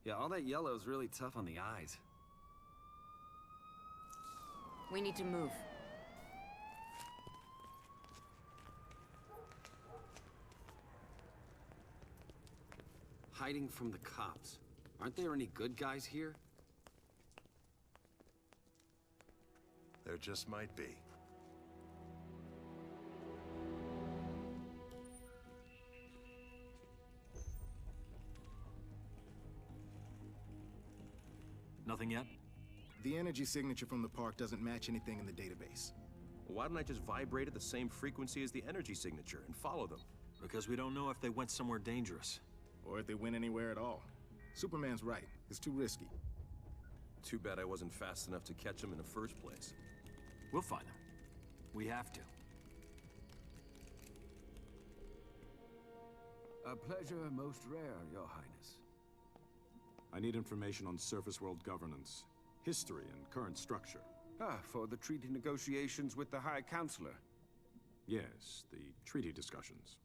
Yeah, all that yellow is really tough on the eyes. We need to move. Hiding from the cops. Aren't there any good guys here? There just might be. Nothing yet? The energy signature from the park doesn't match anything in the database. Why don't I just vibrate at the same frequency as the energy signature and follow them? Because we don't know if they went somewhere dangerous. Or if they went anywhere at all. Superman's right. It's too risky. Too bad I wasn't fast enough to catch them in the first place. We'll find them. We have to. A pleasure most rare, Your Highness. I need information on surface world governance, history, and current structure. Ah, for the treaty negotiations with the High Counselor. Yes, the treaty discussions.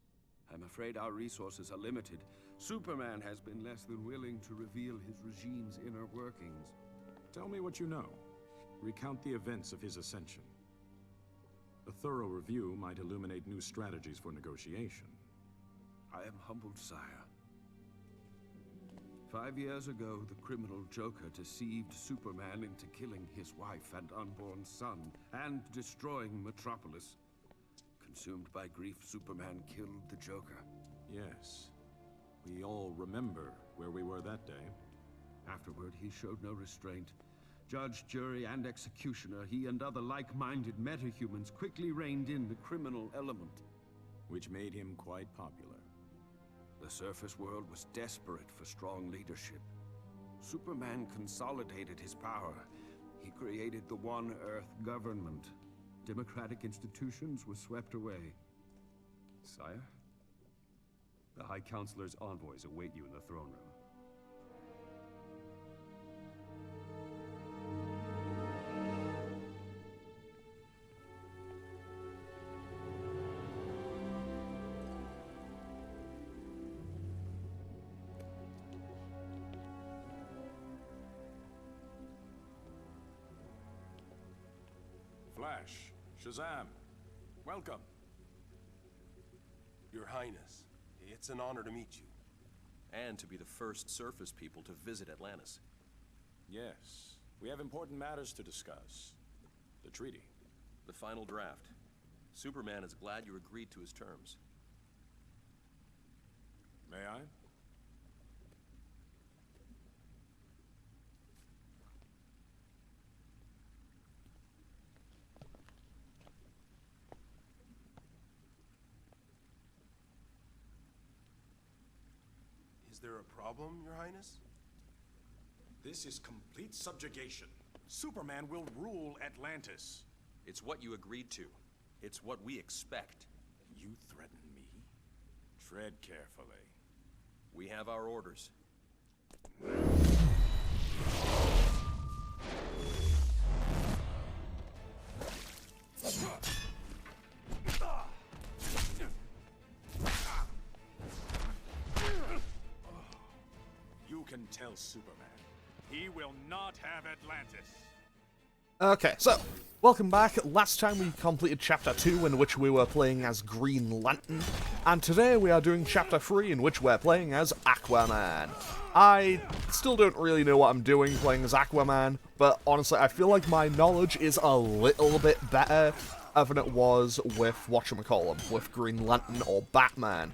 I'm afraid our resources are limited. Superman has been less than willing to reveal his regime's inner workings. Tell me what you know. Recount the events of his ascension. A thorough review might illuminate new strategies for negotiation. I am humbled, sire. 5 years ago, the criminal Joker deceived Superman into killing his wife and unborn son, and destroying Metropolis. Consumed by grief, Superman killed the Joker. Yes. We all remember where we were that day. Afterward, he showed no restraint. Judge, jury, and executioner, he and other like-minded metahumans quickly reined in the criminal element. Which made him quite popular. The surface world was desperate for strong leadership. Superman consolidated his power. He created the One Earth government. Democratic institutions were swept away. Sire? The High Counselor's envoys await you in the throne room. Flash, Shazam, welcome. Your Highness, it's an honor to meet you. And to be the first surface people to visit Atlantis. Yes, we have important matters to discuss. The treaty. The final draft. Superman is glad you agreed to his terms. May I? Is there a problem, Your Highness? This is complete subjugation. Superman will rule Atlantis. It's what you agreed to. It's what we expect. You threaten me? Tread carefully. We have our orders. You can tell Superman. He will not have Atlantis. Okay, so, welcome back. Last time we completed Chapter 2, in which we were playing as Green Lantern, and today we are doing Chapter 3, in which we're playing as Aquaman. I still don't really know what I'm doing playing as Aquaman, but honestly, I feel like my knowledge is a little bit better than it was with, whatchamacallem, with Green Lantern or Batman.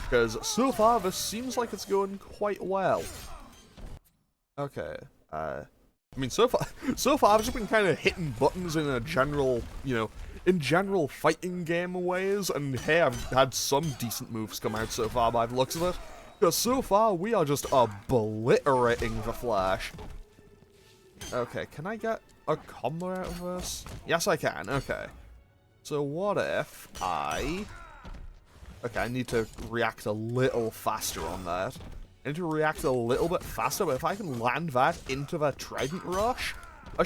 Because so far, this seems like it's going quite well. Okay, I mean, so far I've just been kind of hitting buttons in a general, in general fighting game ways, and hey, I've had some decent moves come out so far by the looks of it. Because so far, we are just obliterating the Flash. Okay, can I get a combo out of this? Yes, I can, okay. So what if Okay, I need to react a little faster on that. I need to react a little bit faster, but if I can land that into the Trident Rush,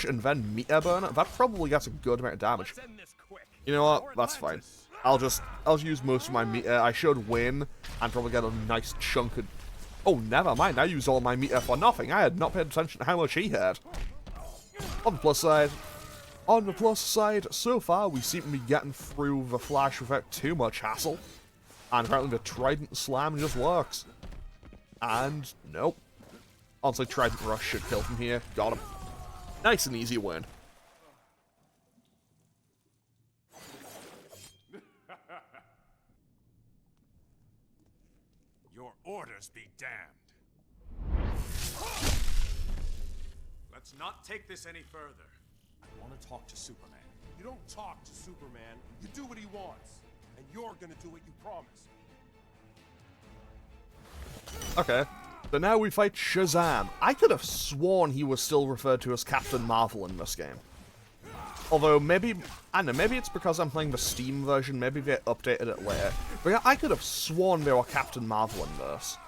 and then Meteor Burner, that probably gets a good amount of damage. You know what? That's fine. I'll just use most of my meteor. I should win and probably get a nice chunk of Oh, never mind. I used all my meter for nothing. I had not paid attention to how much he had. On the plus side, so far we seem to be getting through the Flash without too much hassle. And apparently the Trident Slam just works. And nope. Honestly, Trident Rush should kill from here. Got him. Nice and easy win. Your orders be damned. Let's not take this any further. I want to talk to Superman. You don't talk to Superman, you do what he wants. And you're gonna do what you promised. Okay. So now we fight Shazam. I could have sworn he was still referred to as Captain Marvel in this game. Although maybe, I don't know, maybe it's because I'm playing the Steam version, maybe they updated it later. But yeah, I could have sworn they were Captain Marvel in this.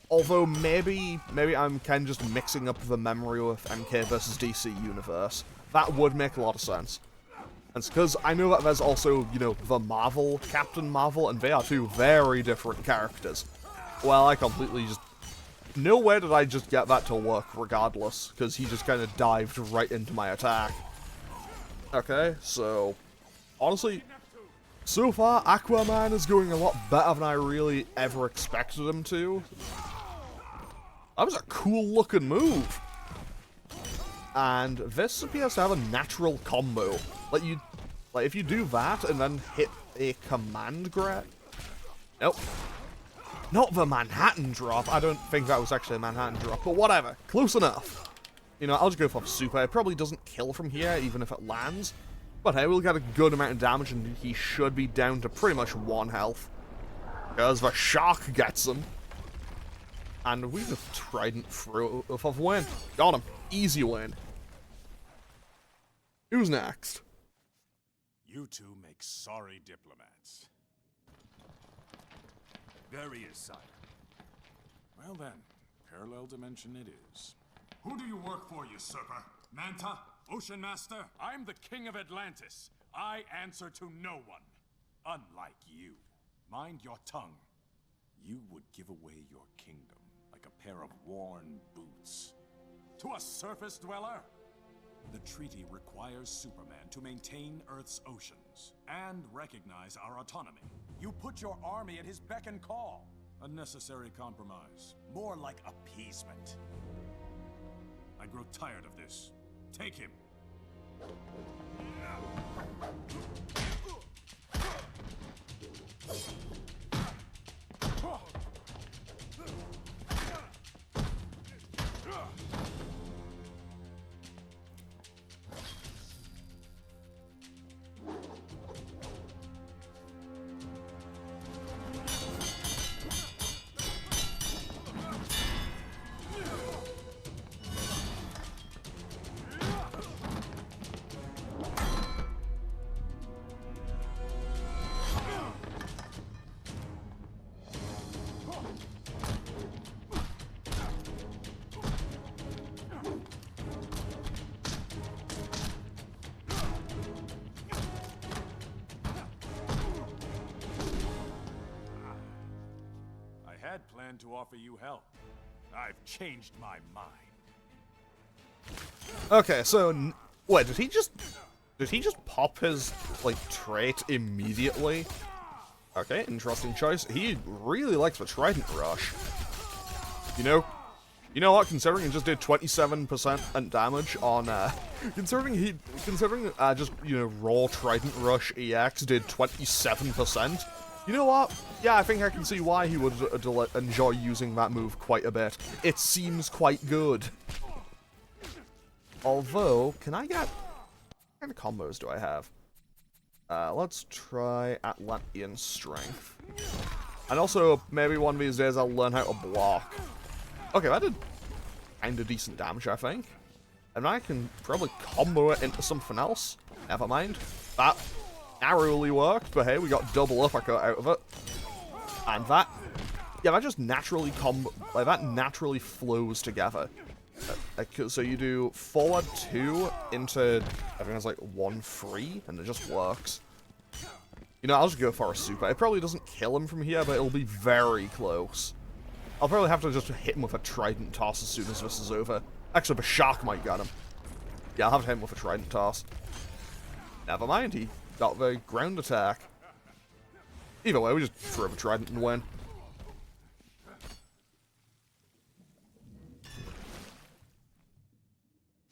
Although maybe I'm kind of just mixing up the memory with MK vs. DC universe. That would make a lot of sense. And it's because I know that there's also, you know, the Marvel, Captain Marvel, and they are two very different characters. Well, I completely just... No way did I just get that to work regardless, because he just kind of dived right into my attack. Okay, so... Honestly, so far, Aquaman is going a lot better than I really ever expected him to. That was a cool looking move. And this appears to have a natural combo. Like if you do that and then hit a command grab. Nope. Not the Manhattan drop. I don't think that was actually a Manhattan drop, but whatever. Close enough. You know, I'll just go for super. It probably doesn't kill from here, even if it lands. But hey, we'll get a good amount of damage, and he should be down to pretty much 1 health. Because the shark gets him. And we just Trident through of a win. Got him. Easy win. Who's next? You two make sorry diplomats. There he is, sire. Well then, parallel dimension it is. Who do you work for, usurper? Manta? Ocean Master? I'm the king of Atlantis. I answer to no one. Unlike you. Mind your tongue. You would give away your kingdom like a pair of worn boots. To a surface dweller? The treaty requires Superman to maintain Earth's oceans and recognize our autonomy. You put your army at his beck and call. A necessary compromise. More like appeasement. I grow tired of this. Take him. I had planned to offer you help. I've changed my mind. Okay, so wait, did he just pop his like trait immediately? Okay, interesting choice. He really likes the Trident Rush. You know what? Considering he just did 27% damage on, considering just, you know, raw Trident Rush EX did 27%. You know what? Yeah, I think I can see why he would enjoy using that move quite a bit. It seems quite good. Although, can I get... What kind of combos do I have? Let's try Atlantean Strength. And also, maybe one of these days I'll learn how to block. Okay, that did kinda decent damage, I think. And I can probably combo it into something else. Never mind. That narrowly worked, but hey, we got double uppercut out of it. And that... Yeah, that just naturally that naturally flows together. So you do forward 2 into, I think it's like 1-3, and it just works. You know, I'll just go for a super. It probably doesn't kill him from here, but it'll be very close. I'll probably have to just hit him with a trident toss as soon as this is over. Actually, the shark might get him. Yeah, I'll have to hit him with a trident toss. Never mind, he got the ground attack. Either way, we just throw the trident and win.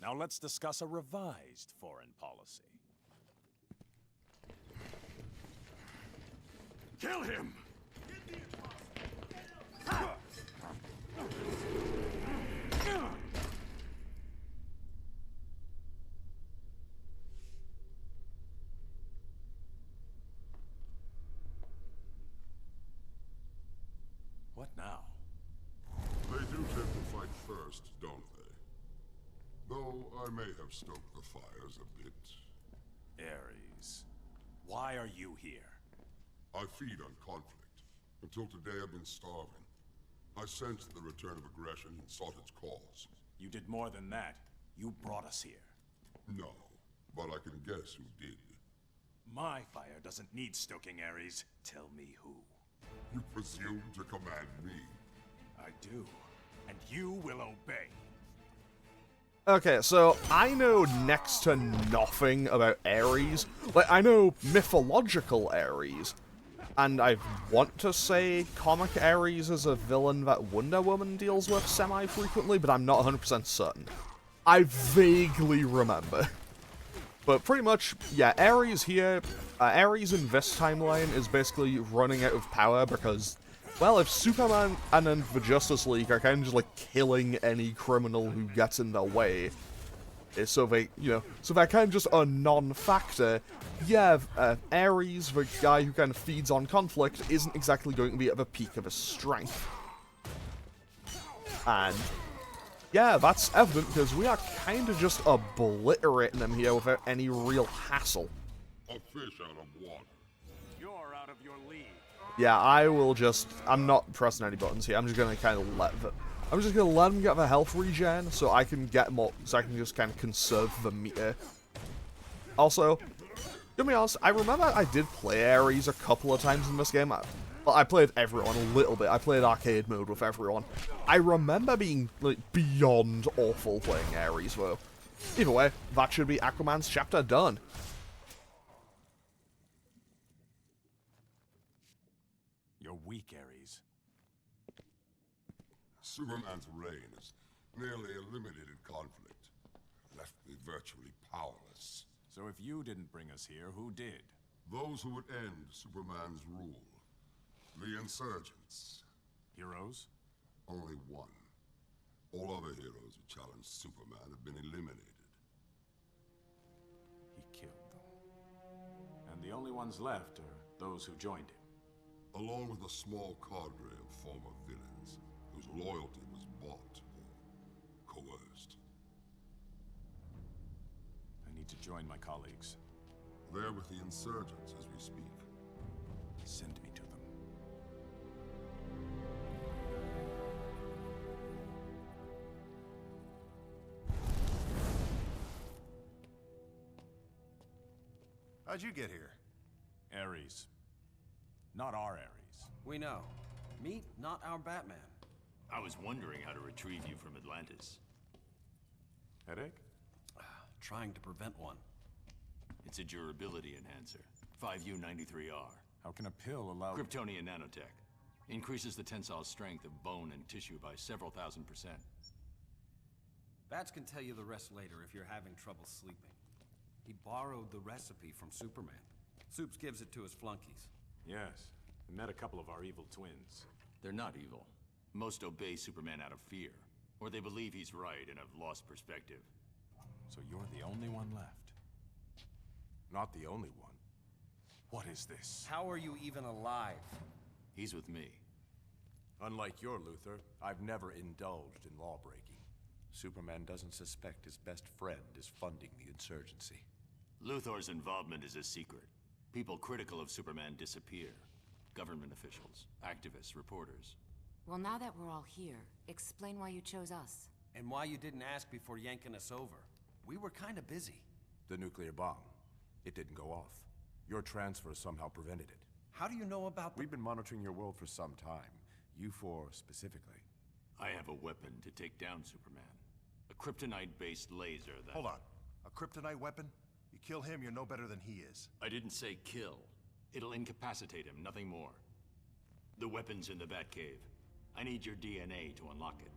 Now let's discuss a revised foreign policy. Kill him! What now? They do tend to fight first, don't they? Though I may have stoked the fires a bit. Ares, why are you here? I feed on conflict. Until today I've been starving. I sensed the return of aggression and sought its cause. You did more than that. You brought us here. No, but I can guess who did. My fire doesn't need stoking, Ares. Tell me who. You presume to command me? I do. And you will obey. Okay, so I know next to nothing about Ares. Like, I know mythological Ares. And I want to say comic Ares is a villain that Wonder Woman deals with semi-frequently, but I'm not 100% certain. I vaguely remember. But pretty much, yeah, Ares here, Ares in this timeline is basically running out of power because, well, if Superman and then the Justice League are kind of just like killing any criminal who gets in their way, so they, so they're kind of just a non-factor. Yeah, Ares, the guy who kind of feeds on conflict, isn't exactly going to be at the peak of his strength. And yeah, that's evident because we are kind of just obliterating him here without any real hassle. A fish out of water. You're out of your league. Yeah, I'm not pressing any buttons here. I'm just gonna kind of let him get the health regen so I can get more, so I can just kind of conserve the meter. Also, to be honest, I remember I did play Ares a couple of times in this game. Well, I played everyone a little bit. I played arcade mode with everyone. I remember being, like, beyond awful playing Ares, though. Either way, that should be Aquaman's chapter done. You're weak, Ares. Superman's reign has nearly eliminated conflict. Left me virtually powerless. So if you didn't bring us here, who did? Those who would end Superman's rule. The insurgents. Heroes? Only one. All other heroes who challenged Superman have been eliminated. He killed them. And the only ones left are those who joined him. Along with a small cadre of former villains, whose loyalty was bought or coerced. I need to join my colleagues. They're with the insurgents as we speak. Send me to them. How'd you get here? Ares. Not our Ares. We know. Meet not our Batman. I was wondering how to retrieve you from Atlantis. Headache? Trying to prevent one. It's a durability enhancer. 5U93R. How can a pill allow... Kryptonian nanotech. Increases the tensile strength of bone and tissue by several thousand %. Bats can tell you the rest later if you're having trouble sleeping. He borrowed the recipe from Superman. Supes gives it to his flunkies. Yes. We met a couple of our evil twins. They're not evil. Most obey Superman out of fear. Or they believe he's right and have lost perspective. So you're the only one left. Not the only one. What is this? How are you even alive? He's with me. Unlike your Luthor, I've never indulged in lawbreaking. Superman doesn't suspect his best friend is funding the insurgency. Luthor's involvement is a secret. People critical of Superman disappear. Government officials, activists, reporters. Well, now that we're all here, explain why you chose us. And why you didn't ask before yanking us over. We were kind of busy. The nuclear bomb. It didn't go off. Your transfer somehow prevented it. How do you know about We've been monitoring your world for some time. You four specifically. I have a weapon to take down Superman. A kryptonite-based laser that... Hold on. A kryptonite weapon? You kill him, you're no better than he is. I didn't say kill. It'll incapacitate him, nothing more. The weapon's in the Batcave. I need your DNA to unlock it.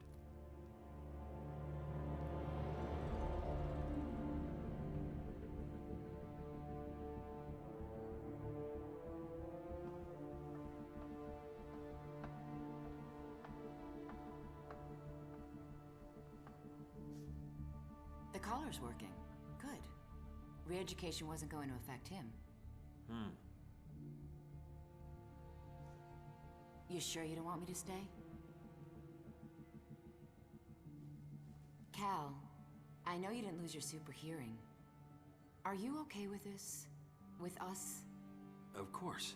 The collar's working. Good. Re-education wasn't going to affect him. You sure you don't want me to stay? Cal, I know you didn't lose your super hearing. Are you okay with this? With us? Of course.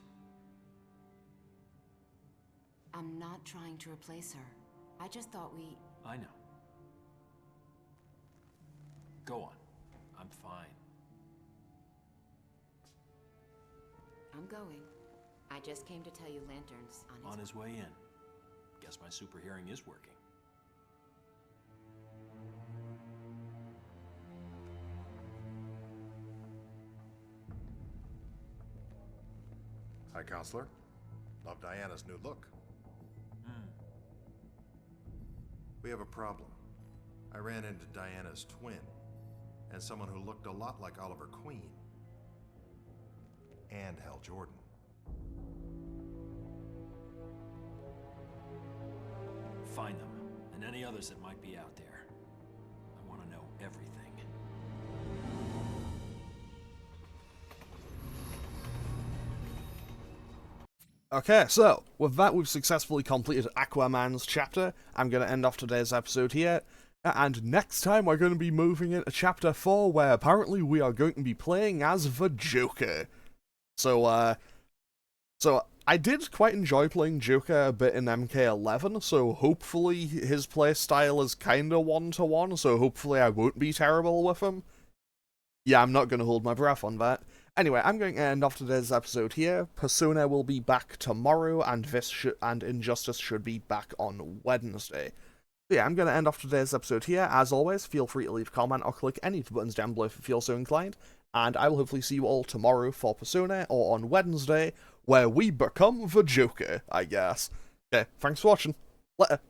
I'm not trying to replace her. I just thought we... I know. Go on. I'm fine. I'm going. I just came to tell you Lantern's On his way in. Guess my super hearing is working. Hi, Counselor. Love Diana's new look. We have a problem. I ran into Diana's twin, and someone who looked a lot like Oliver Queen. And Hal Jordan. Find them, and any others that might be out there. I want to know everything. Okay, so, with that we've successfully completed Aquaman's chapter. I'm going to end off today's episode here. And next time we're going to be moving into Chapter 4, where apparently we are going to be playing as the Joker. So I did quite enjoy playing Joker a bit in MK11, so hopefully his playstyle is kinda one-to-one, so hopefully I won't be terrible with him. Yeah, I'm not going to hold my breath on that. Anyway, I'm going to end off today's episode here. Persona will be back tomorrow, and Injustice should be back on Wednesday. Yeah, I'm going to end off today's episode here. As always, feel free to leave a comment or click any of the buttons down below if you feel so inclined. And I will hopefully see you all tomorrow for Persona, or on Wednesday, where we become the Joker, I guess. Okay, thanks for watching. Later.